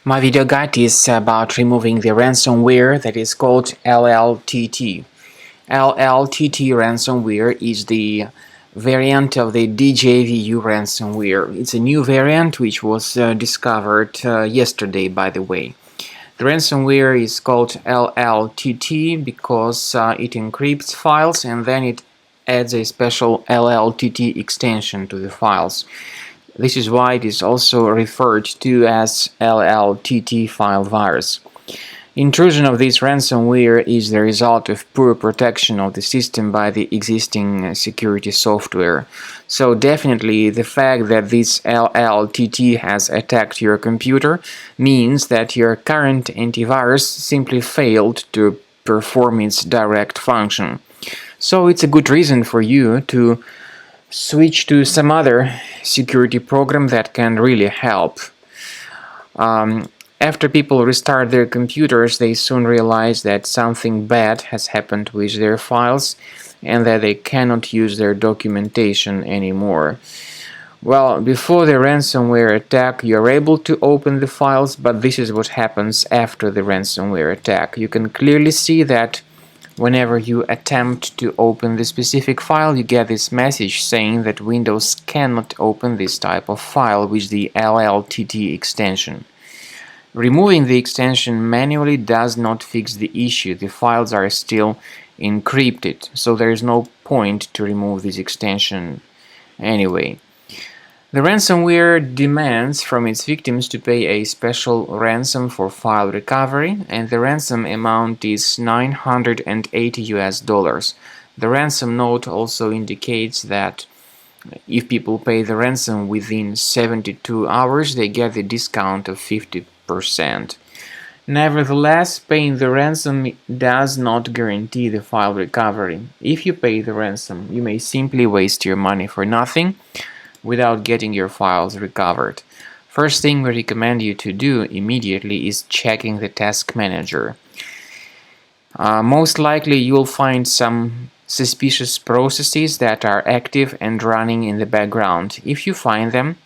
My video guide is about removing the ransomware that is called Lltt. Lltt ransomware is the variant of the DJVU ransomware. It's a new variant which was discovered yesterday, by the way. The ransomware is called Lltt because it encrypts files and then it adds a special Lltt extension to the files. This is why it is also referred to as Lltt file virus. Intrusion of this ransomware is the result of poor protection of the system by the existing security software. So definitely the fact that this Lltt has attacked your computer means that your current antivirus simply failed to perform its direct function. So it's a good reason for you to switch to some other security program that can really help. After people restart their computers, they soon realize that something bad has happened with their files and that they cannot use their documentation anymore. Well, before the ransomware attack, you're able to open the files, but this is what happens after the ransomware attack. You can clearly see that whenever you attempt to open the specific file, you get this message saying that Windows cannot open this type of file with the Lltt extension. Removing the extension manually does not fix the issue. The files are still encrypted, so there is no point to remove this extension anyway. The ransomware demands from its victims to pay a special ransom for file recovery, and the ransom amount is $980. The ransom note also indicates that if people pay the ransom within 72 hours, they get the discount of 50%. Nevertheless, paying the ransom does not guarantee the file recovery. If you pay the ransom, you may simply waste your money for nothing without getting your files recovered. First thing we recommend you to do immediately is checking the task manager. Most likely you will find some suspicious processes that are active and running in the background. If you find them,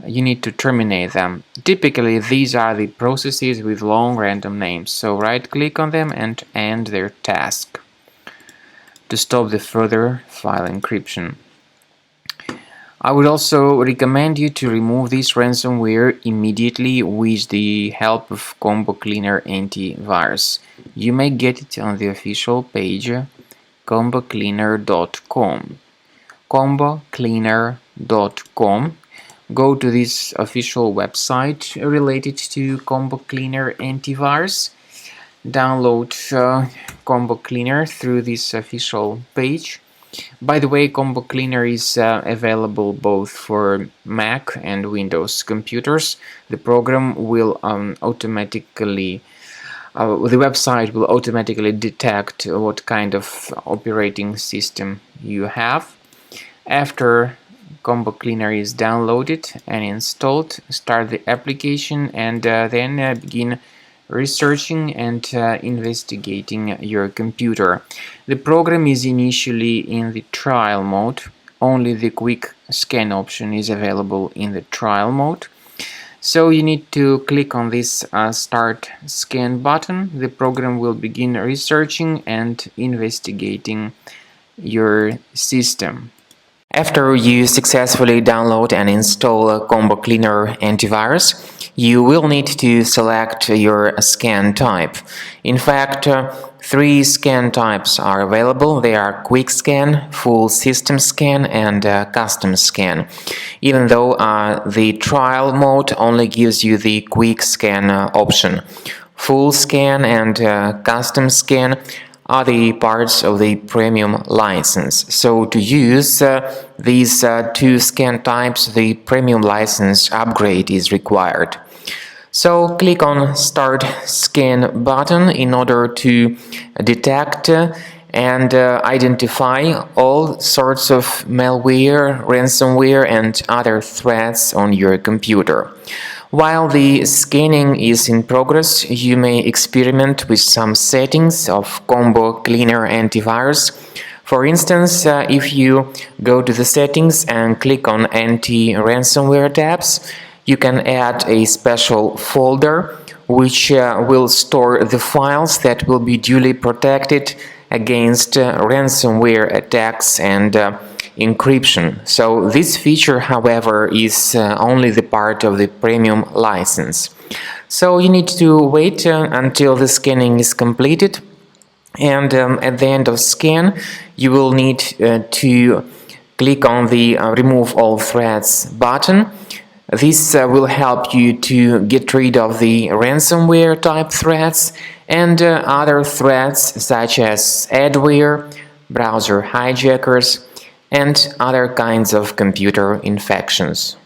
you need to terminate them. Typically these are the processes with long random names, so right click on them and end their task to stop the further file encryption. I would also recommend you to remove this ransomware immediately with the help of Combo Cleaner antivirus. You may get it on the official page combocleaner.com. combocleaner.com. Go to this official website related to Combo Cleaner antivirus. Download Combo Cleaner through this official page. By the way, Combo Cleaner is available both for Mac and Windows computers. The program will the website will automatically detect what kind of operating system you have. After Combo Cleaner is downloaded and installed, start the application and then begin researching and investigating your computer. The program is initially in the trial mode. Only the quick scan option is available in the trial mode. So you need to click on this Start Scan button. The program will begin researching and investigating your system. After you successfully download and install Combo Cleaner antivirus, you will need to select your scan type. In fact, 3 scan types are available. They are Quick Scan, Full System Scan, and Custom Scan. Even though the trial mode only gives you the Quick Scan option. Full Scan and Custom Scan are the parts of the premium license. So to use these 2 scan types, the premium license upgrade is required. So click on Start Scan button in order to detect and identify all sorts of malware, ransomware, and other threats on your computer. While the scanning is in progress, you may experiment with some settings of Combo Cleaner antivirus. For instance, if you go to the settings and click on anti-ransomware tabs, You can add a special folder which will store the files that will be duly protected against ransomware attacks and encryption. So this feature, however, is only the part of the premium license. So you need to wait until the scanning is completed, and at the end of scan you will need to click on the remove all threads button. This will help you to get rid of the ransomware type threats and other threats such as adware, browser hijackers, and other kinds of computer infections.